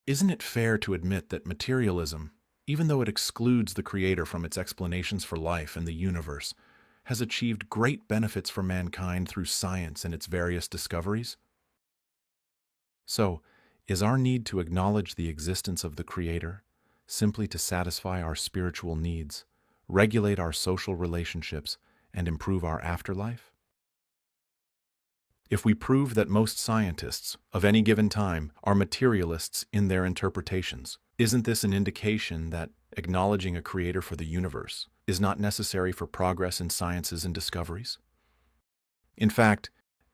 Isn't it fair to admit that materialism, even though it excludes the Creator from its explanations for life and the universe, has achieved great benefits for mankind through science and its various discoveries? So, is our need to acknowledge the existence of the Creator simply to satisfy our spiritual needs, regulate our social relationships, and improve our afterlife? If we prove that most scientists of any given time are materialists in their interpretations, isn't this an indication that acknowledging a creator for the universe is not necessary for progress in sciences and discoveries? In fact,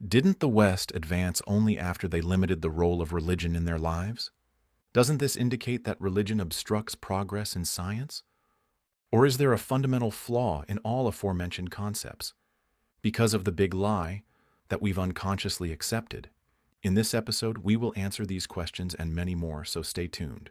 didn't the West advance only after they limited the role of religion in their lives? Doesn't this indicate that religion obstructs progress in science? Or is there a fundamental flaw in all aforementioned concepts because of the big lie that we've unconsciously accepted? In this episode, we will answer these questions and many more, so stay tuned.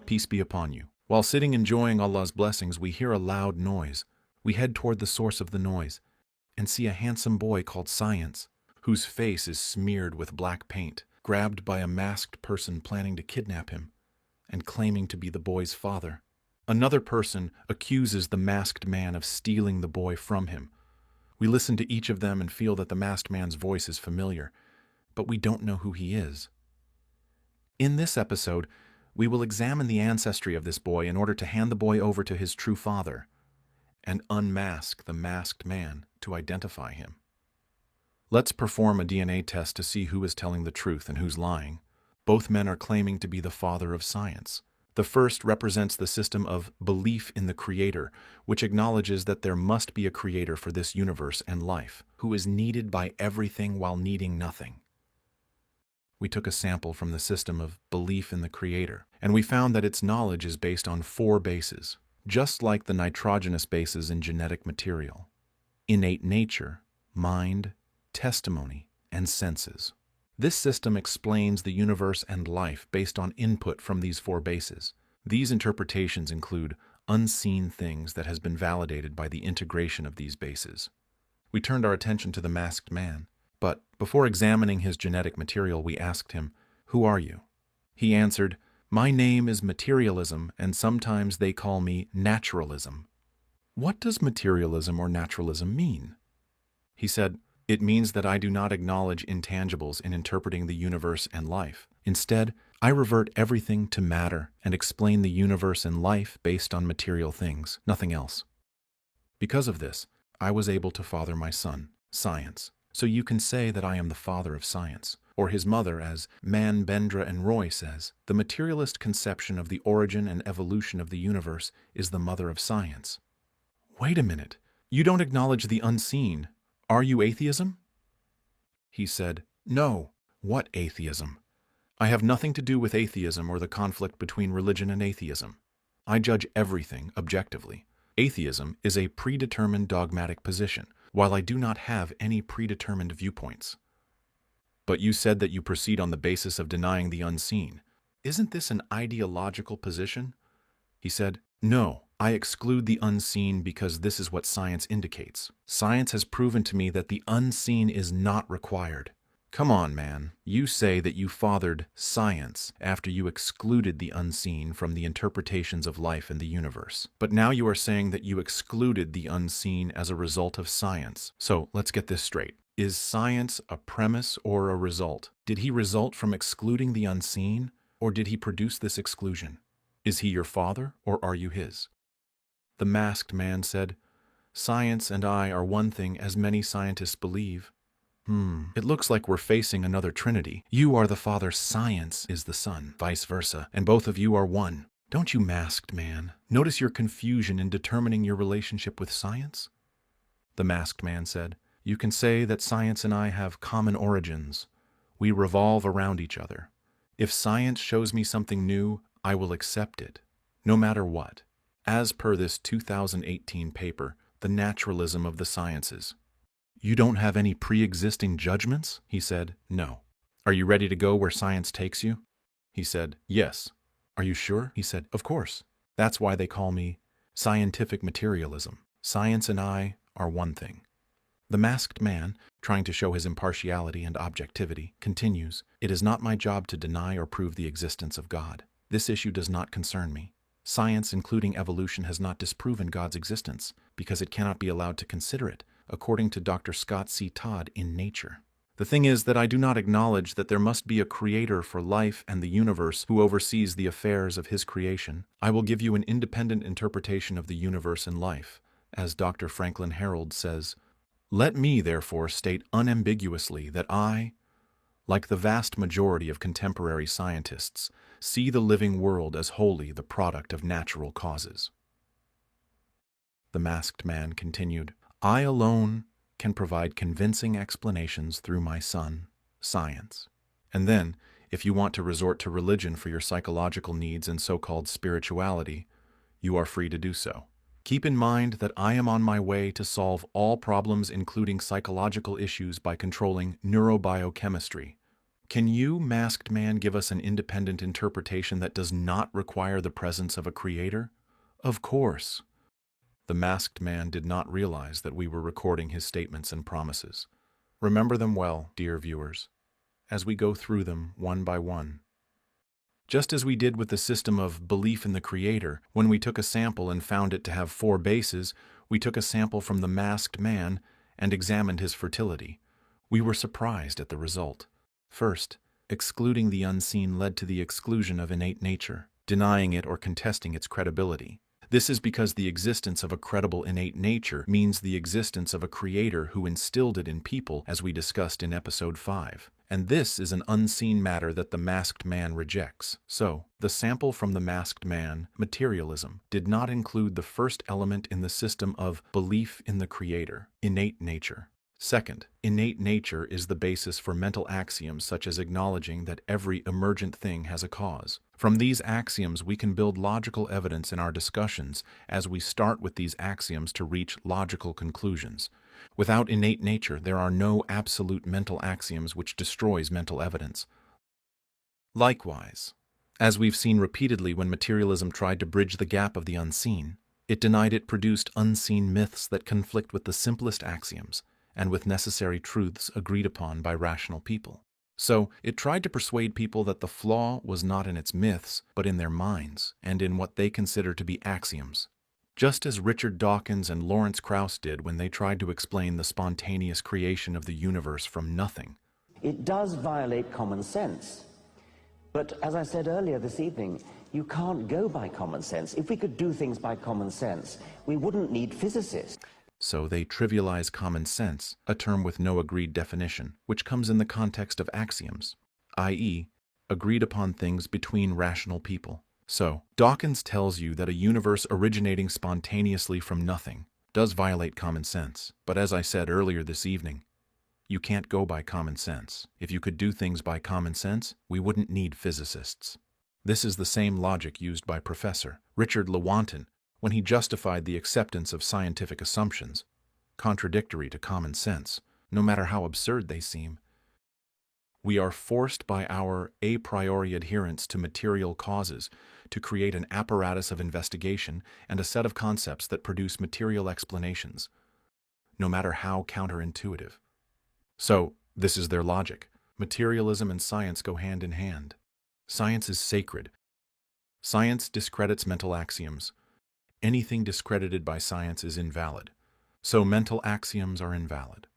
Peace be upon you. While sitting enjoying Allah's blessings, we hear a loud noise. We head toward the source of the noise and see a handsome boy called Science, whose face is smeared with black paint, grabbed by a masked person planning to kidnap him and claiming to be the boy's father. Another person accuses the masked man of stealing the boy from him. We listen to each of them and feel that the masked man's voice is familiar, but we don't know who he is. In this episode, we will examine the ancestry of this boy in order to hand the boy over to his true father and unmask the masked man to identify him. Let's perform a DNA test to see who is telling the truth and who's lying. Both men are claiming to be the father of science. The first represents the system of belief in the Creator, which acknowledges that there must be a Creator for this universe and life, who is needed by everything while needing nothing. We took a sample from the system of belief in the Creator, and we found that its knowledge is based on 4 bases, just like the nitrogenous bases in genetic material: innate nature, mind, testimony, and senses. This system explains the universe and life based on input from these 4 bases. These interpretations include unseen things that has been validated by the integration of these bases. We turned our attention to the masked man, but before examining his genetic material, we asked him, "Who are you?" He answered, "My name is Materialism, and sometimes they call me Naturalism." What does materialism or naturalism mean? He said, "It means that I do not acknowledge intangibles in interpreting the universe and life. Instead, I revert everything to matter and explain the universe and life based on material things, nothing else." Because of this, I was able to father my son, Science. So you can say that I am the father of science. Or his mother, as Mann, Bendra, and Roy says, the materialist conception of the origin and evolution of the universe is the mother of science. Wait a minute. You don't acknowledge the unseen. Are you atheism? He said, "No. What atheism? I have nothing to do with atheism or the conflict between religion and atheism. I judge everything objectively. Atheism is a predetermined dogmatic position, while I do not have any predetermined viewpoints." But you said that you proceed on the basis of denying the unseen. Isn't this an ideological position? He said, "No, I exclude the unseen because this is what science indicates. Science has proven to me that the unseen is not required." Come on, man. You say that you fathered science after you excluded the unseen from the interpretations of life and the universe. But now you are saying that you excluded the unseen as a result of science. So let's get this straight. Is science a premise or a result? Did he result from excluding the unseen, or did he produce this exclusion? Is he your father, or are you his? The masked man said, "Science and I are one thing, as many scientists believe." It looks like we're facing another trinity. You are the father, Science is the son, vice versa, and both of you are one. Don't you, masked man, notice your confusion in determining your relationship with science? The masked man said, "You can say that science and I have common origins. We revolve around each other. If science shows me something new, I will accept it, no matter what. As per this 2018 paper, The Naturalism of the Sciences." "You don't have any pre-existing judgments?" He said, "No." "Are you ready to go where science takes you?" He said, "Yes." "Are you sure?" He said, "Of course. That's why they call me Scientific materialism. Science and I are one thing. The masked man, trying to show his impartiality and objectivity, continues, "It is not my job to deny or prove the existence of God. This issue does not concern me. Science, including evolution, has not disproven God's existence because it cannot be allowed to consider it, according to Dr. Scott C. Todd in Nature. The thing is that I do not acknowledge that there must be a creator for life and the universe who oversees the affairs of his creation. I will give you an independent interpretation of the universe and life, as Dr. Franklin Harold says. Let me, therefore, state unambiguously that I, like the vast majority of contemporary scientists, see the living world as wholly the product of natural causes." The masked man continued, "I alone can provide convincing explanations through my son, science. And then, if you want to resort to religion for your psychological needs and so-called spirituality, you are free to do so. Keep in mind that I am on my way to solve all problems including psychological issues by controlling neurobiochemistry. Can you, masked man, give us an independent interpretation that does not require the presence of a creator?" "Of course." The masked man did not realize that we were recording his statements and promises. Remember them well, dear viewers, as we go through them one by one. Just as we did with the system of belief in the Creator, when we took a sample and found it to have 4 bases, we took a sample from the masked man and examined his fertility. We were surprised at the result. First, excluding the unseen led to the exclusion of innate nature, denying it or contesting its credibility. This is because the existence of a credible innate nature means the existence of a creator who instilled it in people, as we discussed in episode 5. And this is an unseen matter that the masked man rejects. So, the sample from the masked man, materialism, did not include the first element in the system of belief in the creator, innate nature. Second, innate nature is the basis for mental axioms such as acknowledging that every emergent thing has a cause. From these axioms, we can build logical evidence in our discussions as we start with these axioms to reach logical conclusions. Without innate nature, there are no absolute mental axioms which destroys mental evidence. Likewise, as we've seen repeatedly when materialism tried to bridge the gap of the unseen, it denied it produced unseen myths that conflict with the simplest axioms and with necessary truths agreed upon by rational people. So, it tried to persuade people that the flaw was not in its myths, but in their minds, and in what they consider to be axioms. Just as Richard Dawkins and Lawrence Krauss did when they tried to explain the spontaneous creation of the universe from nothing. It does violate common sense. But as I said earlier this evening, you can't go by common sense. If we could do things by common sense, we wouldn't need physicists. So they trivialize common sense, a term with no agreed definition, which comes in the context of axioms, i.e., agreed upon things between rational people. So, Dawkins tells you that a universe originating spontaneously from nothing does violate common sense. But as I said earlier this evening, you can't go by common sense. If you could do things by common sense, we wouldn't need physicists. This is the same logic used by Professor Richard Lewontin when he justified the acceptance of scientific assumptions, contradictory to common sense, no matter how absurd they seem. We are forced by our a priori adherence to material causes to create an apparatus of investigation and a set of concepts that produce material explanations, no matter how counterintuitive. So, this is their logic. Materialism and science go hand in hand. Science is sacred. Science discredits mental axioms. Anything discredited by science is invalid. So mental axioms are invalid.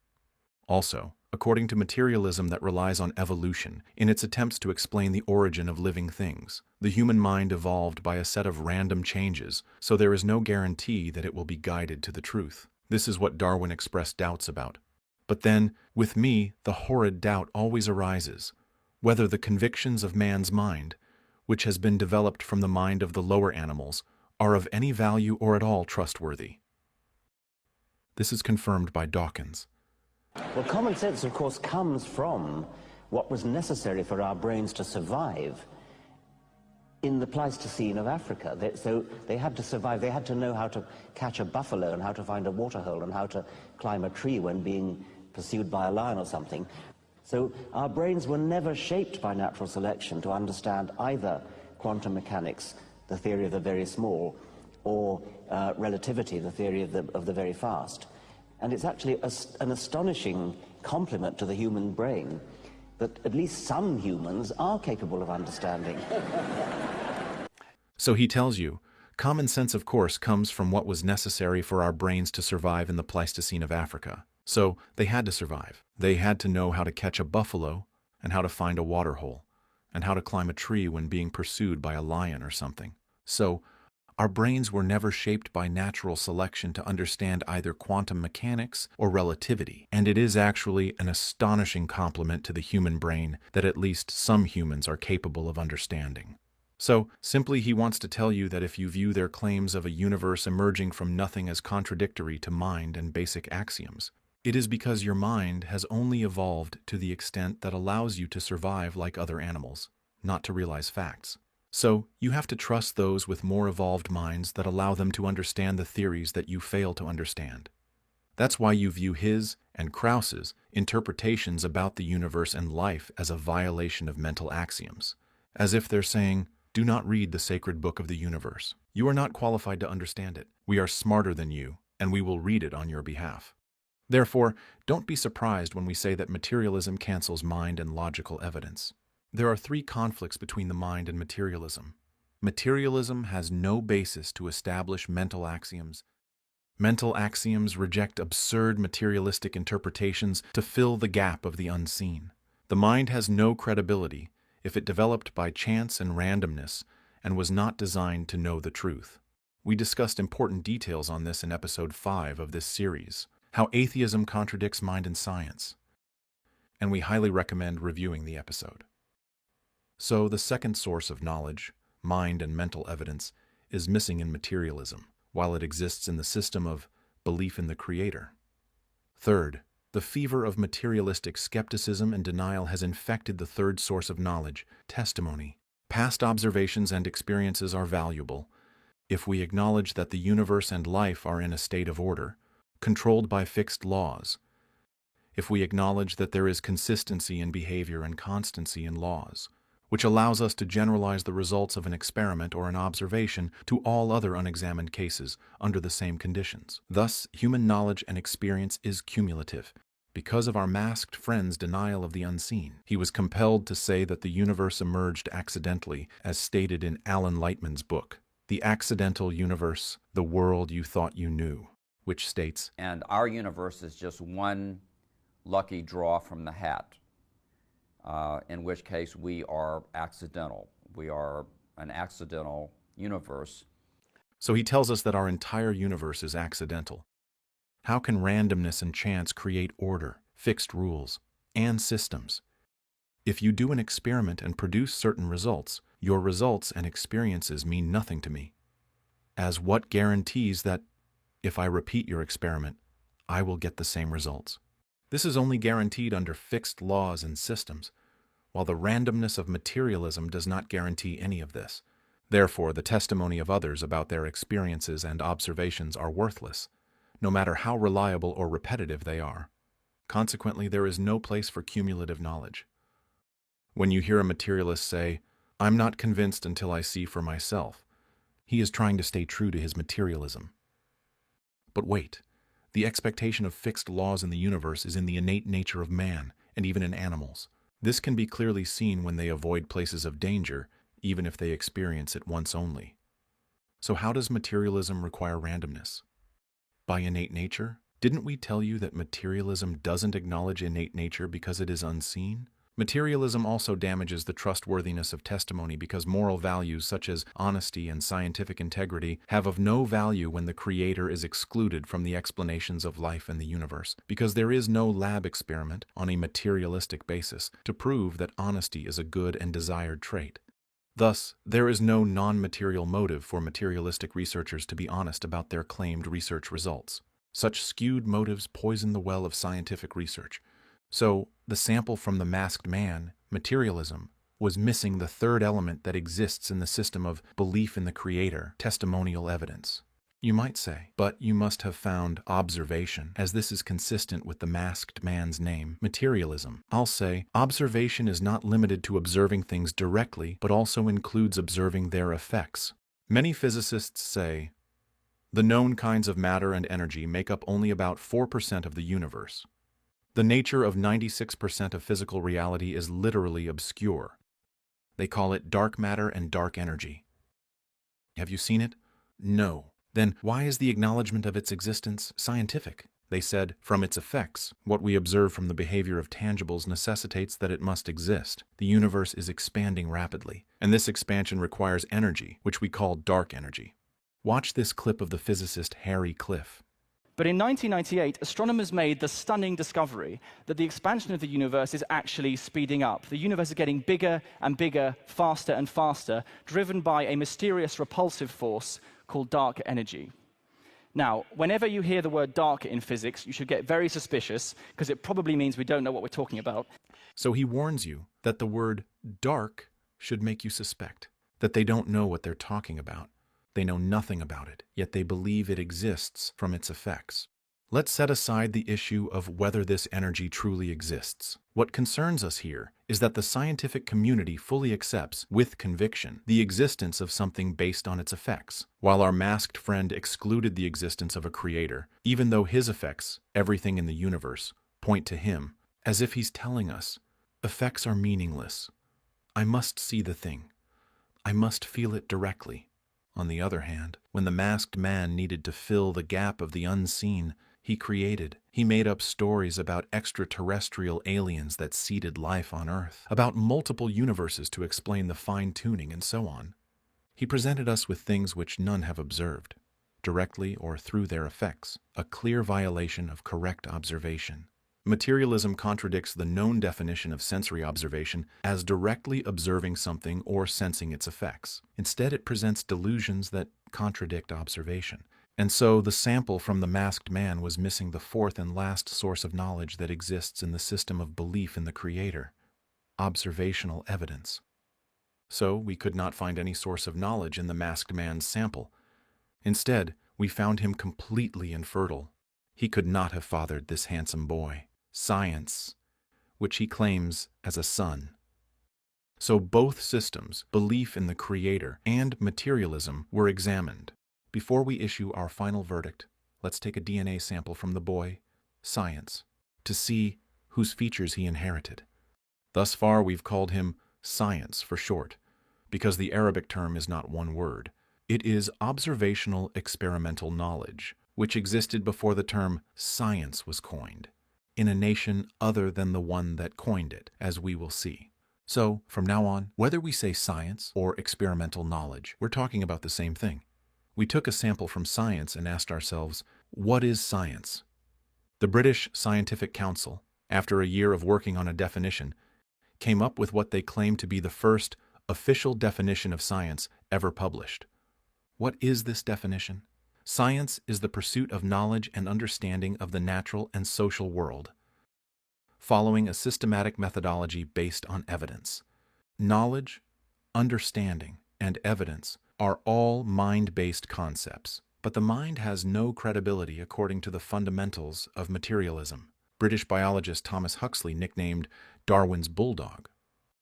Also, according to materialism that relies on evolution in its attempts to explain the origin of living things, the human mind evolved by a set of random changes, so there is no guarantee that it will be guided to the truth. This is what Darwin expressed doubts about. But then, with me, the horrid doubt always arises, whether the convictions of man's mind, which has been developed from the mind of the lower animals, are of any value or at all trustworthy. This is confirmed by Dawkins. Well, common sense, of course, comes from what was necessary for our brains to survive in the Pleistocene of Africa. So they had to survive. They had to know how to catch a buffalo and how to find a waterhole and how to climb a tree when being pursued by a lion or something. So our brains were never shaped by natural selection to understand either quantum mechanics, the theory of the very small, or relativity, the theory of the very fast. And it's actually an astonishing compliment to the human brain that at least some humans are capable of understanding. So he tells you, common sense, of course, comes from what was necessary for our brains to survive in the Pleistocene of Africa. So they had to survive. They had to know how to catch a buffalo and how to find a water hole and how to climb a tree when being pursued by a lion or something. So our brains were never shaped by natural selection to understand either quantum mechanics or relativity, and it is actually an astonishing compliment to the human brain that at least some humans are capable of understanding. So, simply he wants to tell you that if you view their claims of a universe emerging from nothing as contradictory to mind and basic axioms, it is because your mind has only evolved to the extent that allows you to survive like other animals, not to realize facts. So, you have to trust those with more evolved minds that allow them to understand the theories that you fail to understand. That's why you view his and Krauss's interpretations about the universe and life as a violation of mental axioms, as if they're saying, do not read the sacred book of the universe. You are not qualified to understand it. We are smarter than you, and we will read it on your behalf. Therefore, don't be surprised when we say that materialism cancels mind and logical evidence. There are three conflicts between the mind and materialism. Materialism has no basis to establish mental axioms. Mental axioms reject absurd materialistic interpretations to fill the gap of the unseen. The mind has no credibility if it developed by chance and randomness and was not designed to know the truth. We discussed important details on this in episode 5 of this series, how atheism contradicts mind and science, and we highly recommend reviewing the episode. So, the second source of knowledge, mind and mental evidence, is missing in materialism, while it exists in the system of belief in the Creator. Third, the fever of materialistic skepticism and denial has infected the third source of knowledge, testimony. Past observations and experiences are valuable if we acknowledge that the universe and life are in a state of order, controlled by fixed laws, if we acknowledge that there is consistency in behavior and constancy in laws, which allows us to generalize the results of an experiment or an observation to all other unexamined cases under the same conditions. Thus, human knowledge and experience is cumulative. Because of our masked friend's denial of the unseen, he was compelled to say that the universe emerged accidentally, as stated in Alan Lightman's book, The Accidental Universe, The World You Thought You Knew, which states, and our universe is just one lucky draw from the hat. In which case we are accidental. We are an accidental universe. So he tells us that our entire universe is accidental. How can randomness and chance create order, fixed rules, and systems? If you do an experiment and produce certain results, your results and experiences mean nothing to me. As what guarantees that, if I repeat your experiment, I will get the same results? This is only guaranteed under fixed laws and systems, while the randomness of materialism does not guarantee any of this. Therefore, the testimony of others about their experiences and observations are worthless, no matter how reliable or repetitive they are. Consequently, there is no place for cumulative knowledge. When you hear a materialist say, "I'm not convinced until I see for myself," he is trying to stay true to his materialism. But wait, the expectation of fixed laws in the universe is in the innate nature of man, and even in animals. This can be clearly seen when they avoid places of danger, even if they experience it once only. So how does materialism require randomness? By innate nature? Didn't we tell you that materialism doesn't acknowledge innate nature because it is unseen? Materialism also damages the trustworthiness of testimony because moral values such as honesty and scientific integrity have of no value when the Creator is excluded from the explanations of life and the universe, because there is no lab experiment on a materialistic basis to prove that honesty is a good and desired trait. Thus, there is no non-material motive for materialistic researchers to be honest about their claimed research results. Such skewed motives poison the well of scientific research. So, the sample from the masked man, materialism, was missing the third element that exists in the system of belief in the Creator, testimonial evidence. You might say, but you must have found observation, as this is consistent with the masked man's name, materialism. I'll say, observation is not limited to observing things directly, but also includes observing their effects. Many physicists say, The known kinds of matter and energy make up only about 4% of the universe. The nature of 96% of physical reality is literally obscure. They call it dark matter and dark energy. Have you seen it? No. Then why is the acknowledgement of its existence scientific? They said, from its effects, what we observe from the behavior of tangibles necessitates that it must exist. The universe is expanding rapidly, and this expansion requires energy, which we call dark energy. Watch this clip of the physicist Harry Cliff. But in 1998, astronomers made the stunning discovery that the expansion of the universe is actually speeding up. The universe is getting bigger and bigger, faster and faster, driven by a mysterious repulsive force called dark energy. Now, whenever you hear the word dark in physics, you should get very suspicious, because it probably means we don't know what we're talking about. So he warns you that the word dark should make you suspect that they don't know what they're talking about. They know nothing about it, yet they believe it exists from its effects. Let's set aside the issue of whether this energy truly exists. What concerns us here is that the scientific community fully accepts, with conviction, the existence of something based on its effects, while our masked friend excluded the existence of a creator, even though his effects, everything in the universe, point to him, as if he's telling us, effects are meaningless. I must see the thing. I must feel it directly. On the other hand, when the masked man needed to fill the gap of the unseen, he made up stories about extraterrestrial aliens that seeded life on Earth, about multiple universes to explain the fine-tuning and so on. He presented us with things which none have observed, directly or through their effects, a clear violation of correct observation. Materialism contradicts the known definition of sensory observation as directly observing something or sensing its effects. Instead, it presents delusions that contradict observation. And so the sample from the masked man was missing the fourth and last source of knowledge that exists in the system of belief in the Creator: observational evidence. So we could not find any source of knowledge in the masked man's sample. Instead, we found him completely infertile. He could not have fathered this handsome boy. Science, which he claims as a son. So both systems, belief in the Creator and materialism, were examined. Before we issue our final verdict, let's take a DNA sample from the boy, Science, to see whose features he inherited. Thus far, we've called him Science for short, because the Arabic term is not one word. It is observational experimental knowledge, which existed before the term science was coined, in a nation other than the one that coined it, as we will see. So, from now on, whether we say science or experimental knowledge, we're talking about the same thing. We took a sample from science and asked ourselves, what is science? The British Scientific Council, after a year of working on a definition, came up with what they claim to be the first official definition of science ever published. What is this definition? Science is the pursuit of knowledge and understanding of the natural and social world, following a systematic methodology based on evidence. Knowledge, understanding, and evidence are all mind-based concepts, but the mind has no credibility according to the fundamentals of materialism. British biologist Thomas Huxley nicknamed Darwin's bulldog,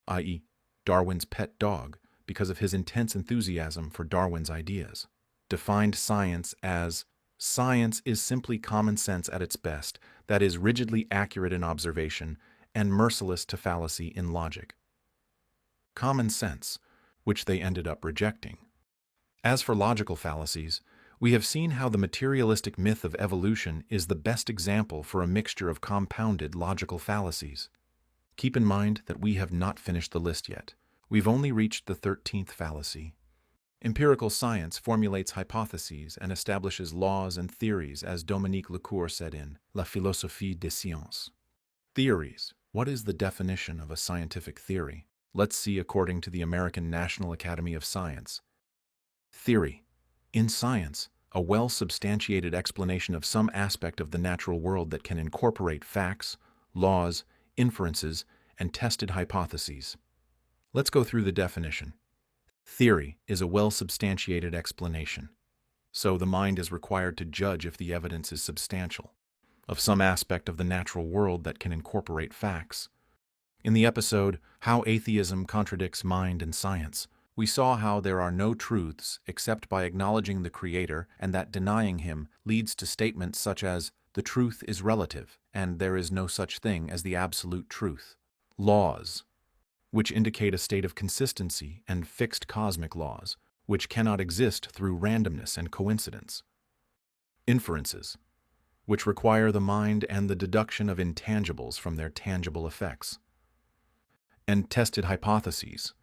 i.e., Darwin's pet dog, because of his intense enthusiasm for Darwin's ideas, defined science as science is simply common sense at its best, that is rigidly accurate in observation and merciless to fallacy in logic. Common sense, which they ended up rejecting. As for logical fallacies, we have seen how the materialistic myth of evolution is the best example for a mixture of compounded logical fallacies. Keep in mind that we have not finished the list yet. We've only reached the 13th fallacy. Empirical science formulates hypotheses and establishes laws and theories, as Dominique Lecour said in La Philosophie des Sciences. Theories. What is the definition of a scientific theory? Let's see according to the American National Academy of Science. Theory. In science, a well-substantiated explanation of some aspect of the natural world that can incorporate facts, laws, inferences, and tested hypotheses. Let's go through the definition. Theory is a well-substantiated explanation. So the mind is required to judge if the evidence is substantial, of some aspect of the natural world that can incorporate facts. In the episode, How Atheism Contradicts Mind and Science, We saw how there are no truths except by acknowledging the Creator, and that denying Him leads to statements such as, "The truth is relative, and there is no such thing as the absolute truth." Laws, which indicate a state of consistency, and fixed cosmic laws, which cannot exist through randomness and coincidence. Inferences, which require the mind and the deduction of intangibles from their tangible effects. And tested hypotheses,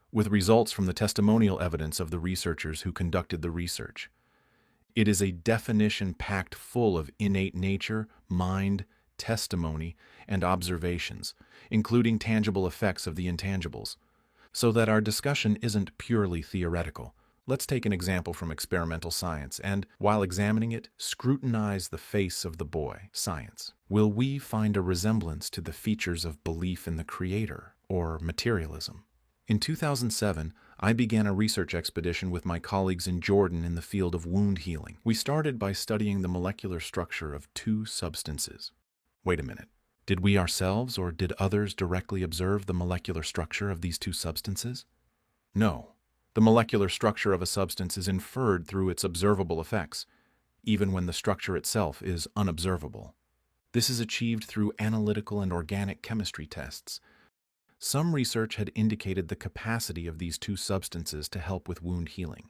with results from the testimonial evidence of the researchers who conducted the research. It is a definition packed full of innate nature, mind, testimony, and observations, including tangible effects of the intangibles, so that our discussion isn't purely theoretical. Let's take an example from experimental science and, while examining it, scrutinize the face of the boy, science. Will we find a resemblance to the features of belief in the Creator, or materialism? In 2007, I began a research expedition with my colleagues in Jordan in the field of wound healing. We started by studying the molecular structure of two substances. Wait a minute. Did we ourselves or did others directly observe the molecular structure of these two substances? No. The molecular structure of a substance is inferred through its observable effects, even when the structure itself is unobservable. This is achieved through analytical and organic chemistry tests. Some research had indicated the capacity of these two substances to help with wound healing.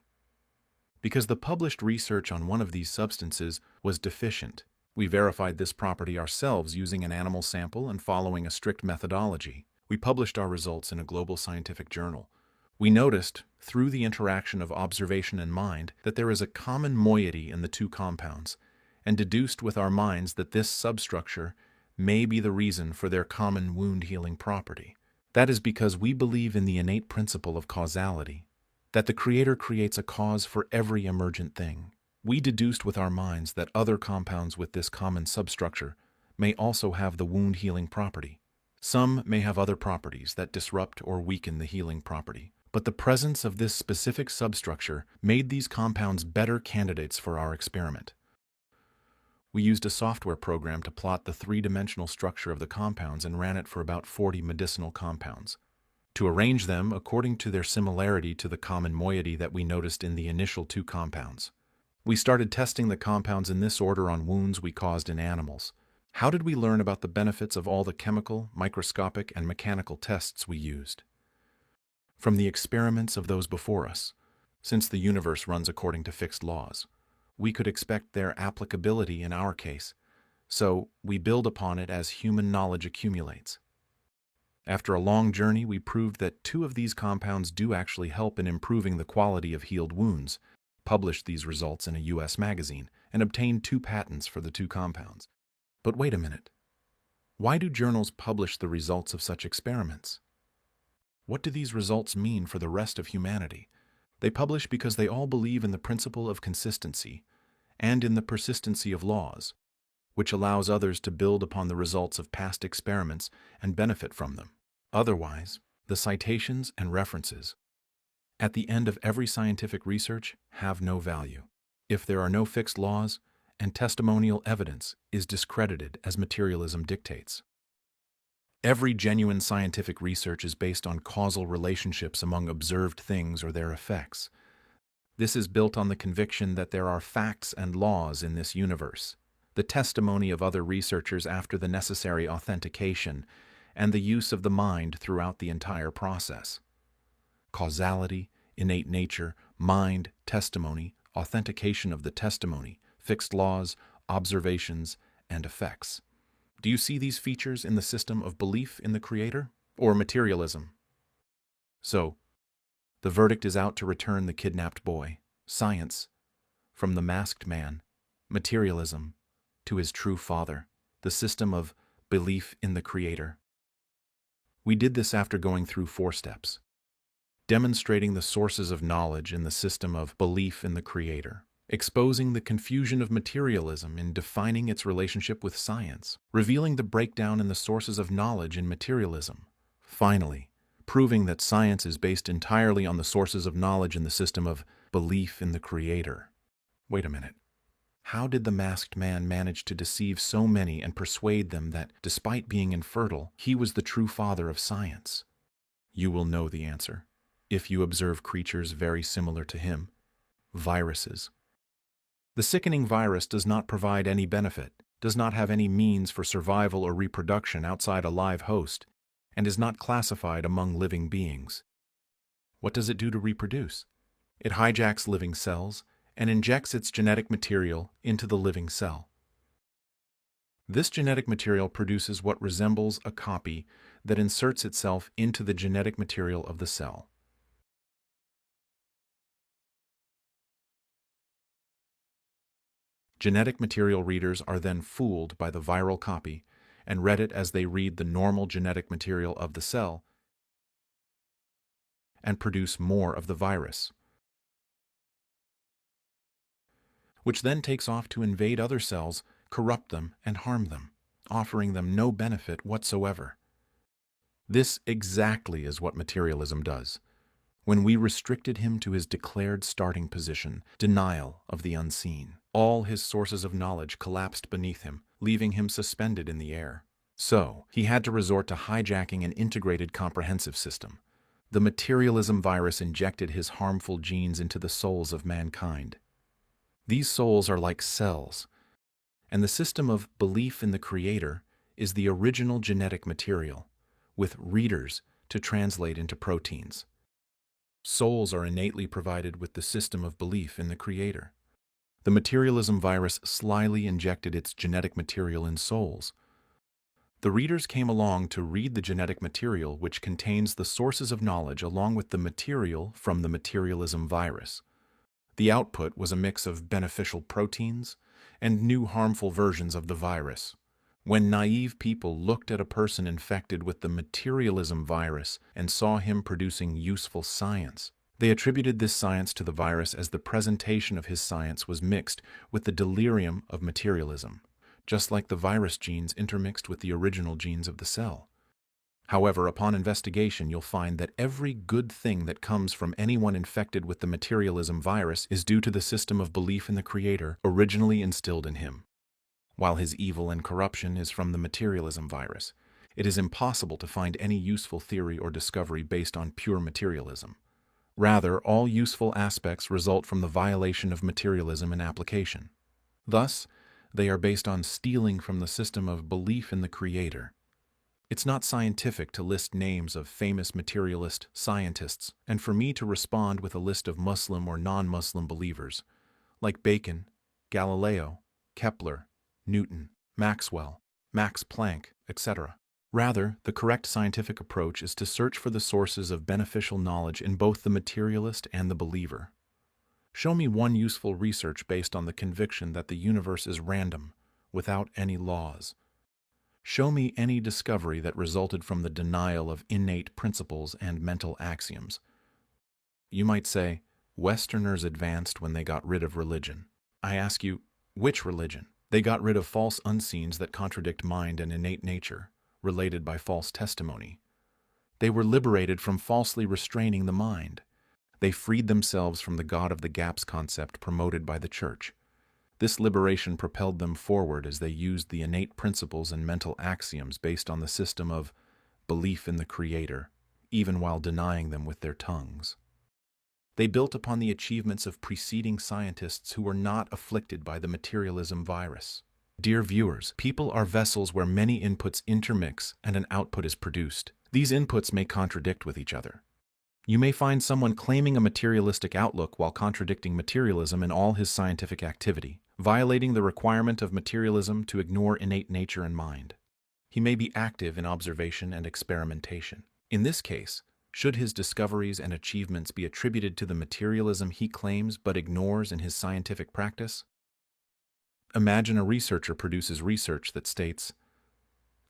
Because the published research on one of these substances was deficient, we verified this property ourselves using an animal sample and following a strict methodology. We published our results in a global scientific journal. We noticed, through the interaction of observation and mind, that there is a common moiety in the two compounds, and deduced with our minds that this substructure may be the reason for their common wound healing property. That is because we believe in the innate principle of causality, that the Creator creates a cause for every emergent thing. We deduced with our minds that other compounds with this common substructure may also have the wound healing property. Some may have other properties that disrupt or weaken the healing property, but the presence of this specific substructure made these compounds better candidates for our experiment. We used a software program to plot the three-dimensional structure of the compounds and ran it for about 40 medicinal compounds, to arrange them according to their similarity to the common moiety that we noticed in the initial two compounds. We started testing the compounds in this order on wounds we caused in animals. How did we learn about the benefits of all the chemical, microscopic, and mechanical tests we used? From the experiments of those before us. Since the universe runs according to fixed laws, we could expect their applicability in our case, so we build upon it as human knowledge accumulates. After a long journey, we proved that two of these compounds do actually help in improving the quality of healed wounds, published these results in a U.S. magazine, and obtained 2 patents for the 2 compounds. But wait a minute. Why do journals publish the results of such experiments? What do these results mean for the rest of humanity? They publish because they all believe in the principle of consistency and in the persistency of laws, which allows others to build upon the results of past experiments and benefit from them. Otherwise, the citations and references at the end of every scientific research have no value if there are no fixed laws and testimonial evidence is discredited as materialism dictates. Every genuine scientific research is based on causal relationships among observed things or their effects. This is built on the conviction that there are facts and laws in this universe, the testimony of other researchers after the necessary authentication, and the use of the mind throughout the entire process. Causality, innate nature, mind, testimony, authentication of the testimony, fixed laws, observations, and effects. Do you see these features in the system of belief in the Creator, or materialism? So, the verdict is out to return the kidnapped boy, science, from the masked man, materialism, to his true father, the system of belief in the Creator. We did this after going through 4 steps, demonstrating the sources of knowledge in the system of belief in the Creator, exposing the confusion of materialism in defining its relationship with science, revealing the breakdown in the sources of knowledge in materialism. Finally, proving that science is based entirely on the sources of knowledge in the system of belief in the Creator. Wait a minute. How did the masked man manage to deceive so many and persuade them that, despite being infertile, he was the true father of science? You will know the answer. if you observe creatures very similar to him, viruses. The sickening virus does not provide any benefit, does not have any means for survival or reproduction outside a live host, and is not classified among living beings. What does it do to reproduce? It hijacks living cells and injects its genetic material into the living cell. This genetic material produces what resembles a copy that inserts itself into the genetic material of the cell. Genetic material readers are then fooled by the viral copy and read it as they read the normal genetic material of the cell and produce more of the virus, which then takes off to invade other cells, corrupt them, and harm them, offering them no benefit whatsoever. This exactly is what materialism does. When we restricted him to his declared starting position, denial of the unseen, all his sources of knowledge collapsed beneath him, leaving him suspended in the air. So, he had to resort to hijacking an integrated comprehensive system. The materialism virus injected his harmful genes into the souls of mankind. These souls are like cells, and the system of belief in the Creator is the original genetic material, with readers to translate into proteins. Souls are innately provided with the system of belief in the Creator. The materialism virus slyly injected its genetic material in souls. The readers came along to read the genetic material which contains the sources of knowledge along with the material from the materialism virus. The output was a mix of beneficial proteins and new harmful versions of the virus. When naive people looked at a person infected with the materialism virus and saw him producing useful science, they attributed this science to the virus as the presentation of his science was mixed with the delirium of materialism, just like the virus genes intermixed with the original genes of the cell. However, upon investigation, you'll find that every good thing that comes from anyone infected with the materialism virus is due to the system of belief in the Creator originally instilled in him. While his evil and corruption is from the materialism virus, it is impossible to find any useful theory or discovery based on pure materialism. Rather, all useful aspects result from the violation of materialism in application. Thus, they are based on stealing from the system of belief in the Creator. It's not scientific to list names of famous materialist scientists and for me to respond with a list of Muslim or non-Muslim believers, like Bacon, Galileo, Kepler, Newton, Maxwell, Max Planck, etc. Rather, the correct scientific approach is to search for the sources of beneficial knowledge in both the materialist and the believer. Show me one useful research based on the conviction that the universe is random, without any laws. Show me any discovery that resulted from the denial of innate principles and mental axioms. You might say, Westerners advanced when they got rid of religion. I ask you, which religion? They got rid of false unseens that contradict mind and innate nature, related by false testimony. They were liberated from falsely restraining the mind. They freed themselves from the God of the gaps concept promoted by the Church. This liberation propelled them forward as they used the innate principles and mental axioms based on the system of belief in the Creator, even while denying them with their tongues. They built upon the achievements of preceding scientists who were not afflicted by the materialism virus. Dear viewers, people are vessels where many inputs intermix and an output is produced. These inputs may contradict with each other. You may find someone claiming a materialistic outlook while contradicting materialism in all his scientific activity, violating the requirement of materialism to ignore innate nature and mind. He may be active in observation and experimentation. In this case, should his discoveries and achievements be attributed to the materialism he claims but ignores in his scientific practice? Imagine a researcher produces research that states,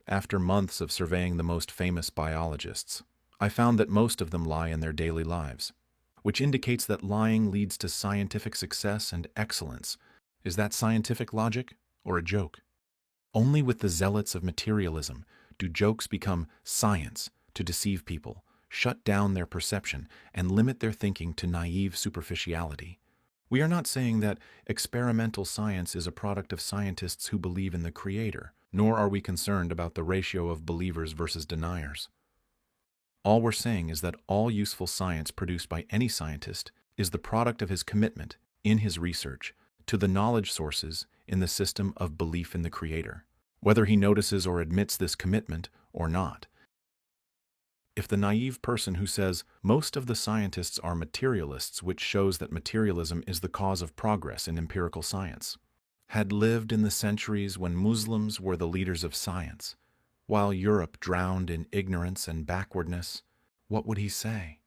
after months of surveying the most famous biologists, I found that most of them lie in their daily lives, which indicates that lying leads to scientific success and excellence. Is that scientific logic or a joke? Only with the zealots of materialism do jokes become science to deceive people, shut down their perception, and limit their thinking to naive superficiality. We are not saying that experimental science is a product of scientists who believe in the Creator, nor are we concerned about the ratio of believers versus deniers. All we're saying is that all useful science produced by any scientist is the product of his commitment, in his research, to the knowledge sources in the system of belief in the Creator, whether he notices or admits this commitment or not. If the naive person who says most of the scientists are materialists, which shows that materialism is the cause of progress in empirical science, had lived in the centuries when Muslims were the leaders of science, while Europe drowned in ignorance and backwardness, what would he say?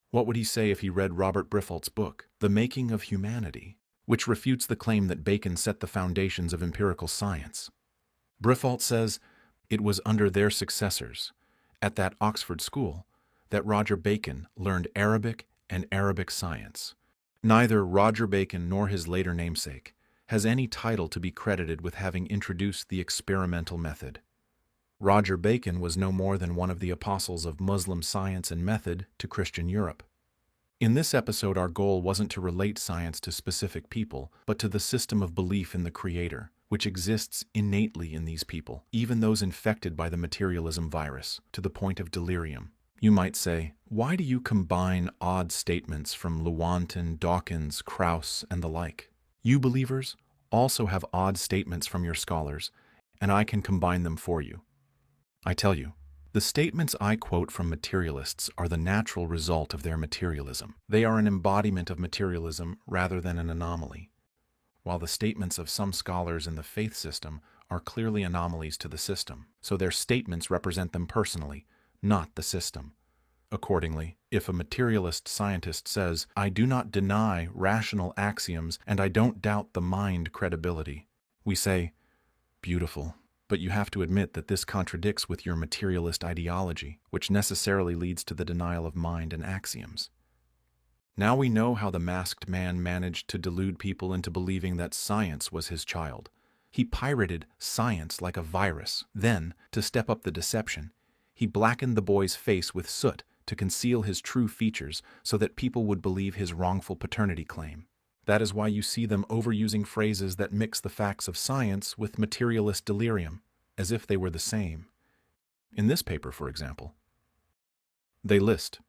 What would he say if he read Robert Briffault's book, The Making of Humanity, which refutes the claim that Bacon set the foundations of empirical science? Briffault says it was under their successors, at that Oxford school, that Roger Bacon learned Arabic and Arabic science. Neither Roger Bacon nor his later namesake has any title to be credited with having introduced the experimental method. Roger Bacon was no more than one of the apostles of Muslim science and method to Christian Europe. In this episode, our goal wasn't to relate science to specific people, but to the system of belief in the Creator, which exists innately in these people, even those infected by the materialism virus, to the point of delirium. You might say, why do you combine odd statements from Lewontin, Dawkins, Krauss, and the like? You believers also have odd statements from your scholars, and I can combine them for you. I tell you, the statements I quote from materialists are the natural result of their materialism. They are an embodiment of materialism rather than an anomaly, while the statements of some scholars in the faith system are clearly anomalies to the system, so their statements represent them personally, not the system. Accordingly, if a materialist scientist says, "I do not deny rational axioms and I don't doubt the mind credibility," we say, "Beautiful. But you have to admit that this contradicts with your materialist ideology, which necessarily leads to the denial of mind and axioms." Now we know how the masked man managed to delude people into believing that science was his child. He pirated science like a virus. Then, to step up the deception, he blackened the boy's face with soot to conceal his true features so that people would believe his wrongful paternity claim. That is why you see them overusing phrases that mix the facts of science with materialist delirium, as if they were the same. In this paper, for example, they list,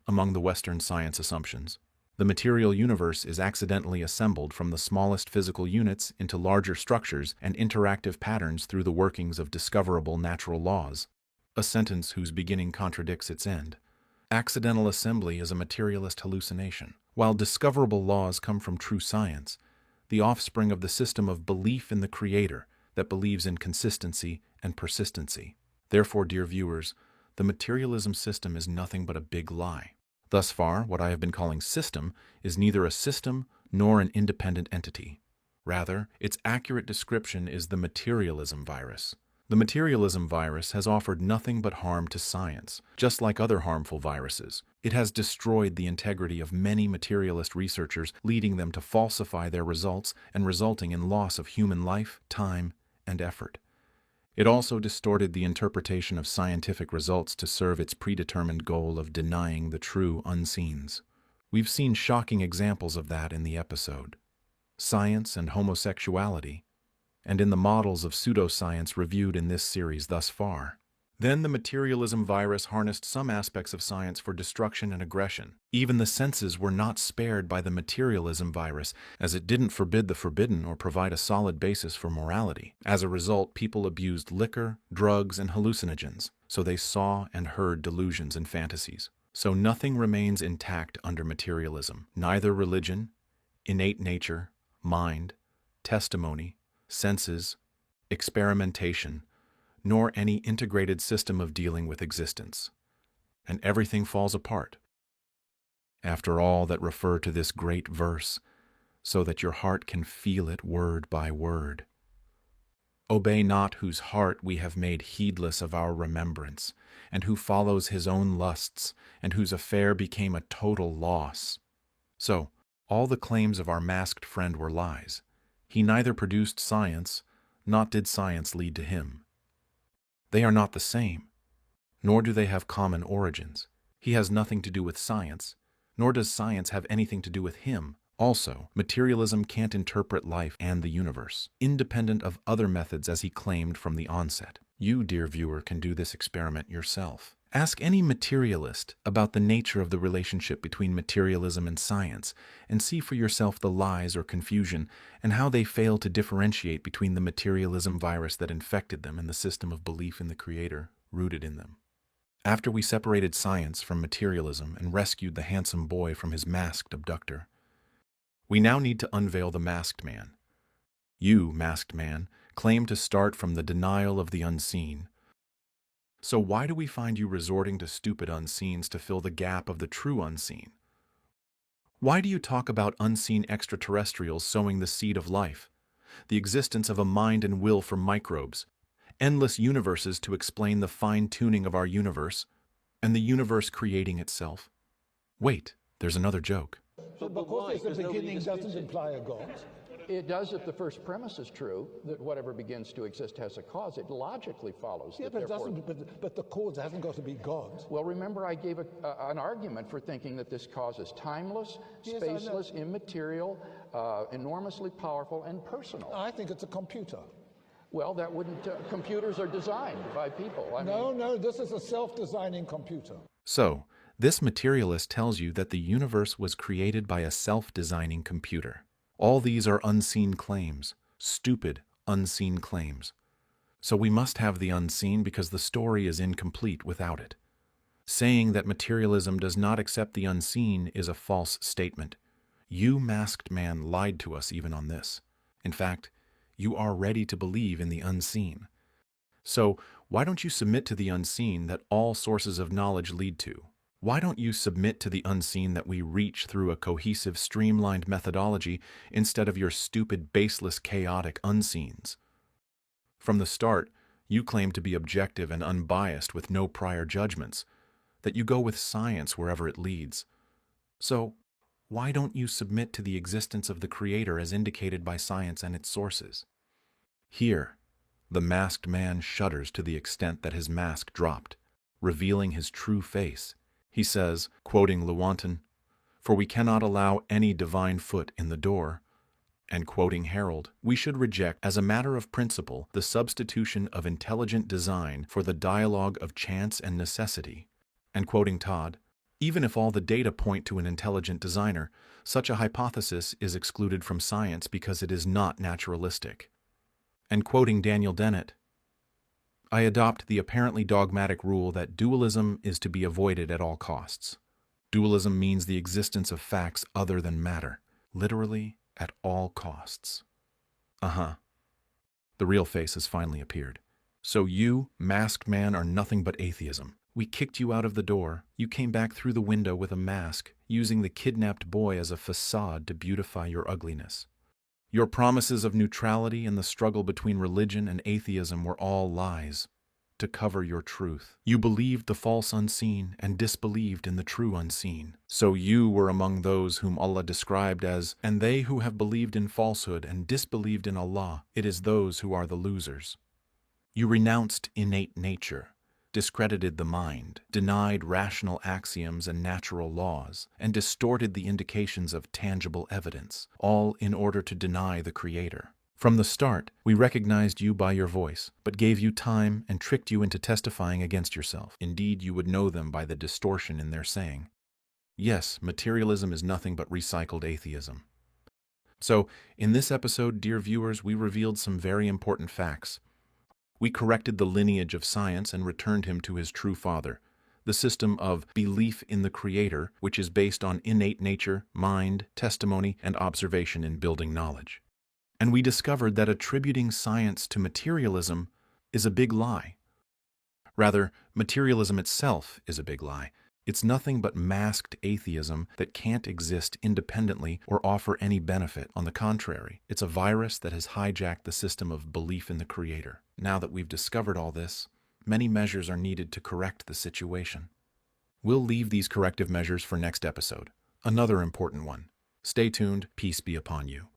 among the Western science assumptions, the material universe is accidentally assembled from the smallest physical units into larger structures and interactive patterns through the workings of discoverable natural laws, a sentence whose beginning contradicts its end. Accidental assembly is a materialist hallucination. While discoverable laws come from true science, the offspring of the system of belief in the Creator that believes in consistency and persistency. Therefore, dear viewers, the materialism system is nothing but a big lie. Thus far, what I have been calling system is neither a system nor an independent entity. Rather, its accurate description is the materialism virus. The materialism virus has offered nothing but harm to science, just like other harmful viruses. It has destroyed the integrity of many materialist researchers, leading them to falsify their results and resulting in loss of human life, time, and effort. It also distorted the interpretation of scientific results to serve its predetermined goal of denying the true unseens. We've seen shocking examples of that in the episode. Science and homosexuality, and in the models of pseudoscience reviewed in this series thus far. Then the materialism virus harnessed some aspects of science for destruction and aggression. Even the senses were not spared by the materialism virus, as it didn't forbid the forbidden or provide a solid basis for morality. As a result, people abused liquor, drugs, and hallucinogens, so they saw and heard delusions and fantasies. So nothing remains intact under materialism, neither religion, innate nature, mind, testimony, senses, experimentation, nor any integrated system of dealing with existence. And everything falls apart. After all that refer to this great verse, so that your heart can feel it word by word. Obey not whose heart we have made heedless of our remembrance, and who follows his own lusts, and whose affair became a total loss. So, all the claims of our masked friend were lies. He neither produced science, nor did science lead to him. They are not the same, nor do they have common origins. He has nothing to do with science, nor does science have anything to do with him. Also, materialism can't interpret life and the universe, independent of other methods as he claimed from the onset. You, dear viewer, can do this experiment yourself. Ask any materialist about the nature of the relationship between materialism and science, and see for yourself the lies or confusion and how they fail to differentiate between the materialism virus that infected them and the system of belief in the Creator rooted in them. After we separated science from materialism and rescued the handsome boy from his masked abductor, we now need to unveil the masked man. You, masked man, claim to start from the denial of the unseen. So why do we find you resorting to stupid unseens to fill the gap of the true unseen? Why do you talk about unseen extraterrestrials sowing the seed of life, the existence of a mind and will for microbes, endless universes to explain the fine-tuning of our universe, and the universe creating itself? Wait, there's another joke. So because there's a beginning doesn't imply a God. It does if the first premise is true, that whatever begins to exist has a cause. It logically follows. Yeah, that but it therefore- doesn't. But the cause hasn't got to be God. Well, remember I gave an argument for thinking that this cause is timeless, Yes, I know. spaceless, immaterial, enormously powerful, and personal. I think it's a computer. Well, that wouldn't. Computers are designed by people. No, this is a self-designing computer. So, this materialist tells you that the universe was created by a self-designing computer. All these are unseen claims, stupid, unseen claims. So we must have the unseen because the story is incomplete without it. Saying that materialism does not accept the unseen is a false statement. You, masked man, lied to us even on this. In fact, you are ready to believe in the unseen. So why don't you submit to the unseen that all sources of knowledge lead to? Why don't you submit to the unseen that we reach through a cohesive, streamlined methodology instead of your stupid, baseless, chaotic unseens? From the start, you claim to be objective and unbiased with no prior judgments, that you go with science wherever it leads. So, why don't you submit to the existence of the Creator as indicated by science and its sources? Here, the masked man shudders to the extent that his mask dropped, revealing his true face. He says, quoting Lewontin, "For we cannot allow any divine foot in the door," and quoting Harold, "We should reject as a matter of principle the substitution of intelligent design for the dialogue of chance and necessity," and quoting Todd, "Even if all the data point to an intelligent designer, such a hypothesis is excluded from science because it is not naturalistic," and quoting Daniel Dennett, "I adopt the apparently dogmatic rule that dualism is to be avoided at all costs. Dualism means the existence of facts other than matter, literally at all costs." The real face has finally appeared. So you, masked man, are nothing but atheism. We kicked you out of the door. You came back through the window with a mask, using the kidnapped boy as a facade to beautify your ugliness. Your promises of neutrality and the struggle between religion and atheism were all lies to cover your truth. You believed the false unseen and disbelieved in the true unseen. So you were among those whom Allah described as, "And they who have believed in falsehood and disbelieved in Allah, it is those who are the losers." You renounced innate nature, discredited the mind, denied rational axioms and natural laws, and distorted the indications of tangible evidence, all in order to deny the Creator. From the start, we recognized you by your voice, but gave you time and tricked you into testifying against yourself. Indeed, you would know them by the distortion in their saying. Yes, materialism is nothing but recycled atheism. So, in this episode, dear viewers, we revealed some very important facts. We corrected the lineage of science and returned him to his true father, the system of belief in the Creator, which is based on innate nature, mind, testimony, and observation in building knowledge. And we discovered that attributing science to materialism is a big lie. Rather, materialism itself is a big lie. It's nothing but masked atheism that can't exist independently or offer any benefit. On the contrary, it's a virus that has hijacked the system of belief in the Creator. Now that we've discovered all this, many measures are needed to correct the situation. We'll leave these corrective measures for next episode, another important one. Stay tuned, peace be upon you.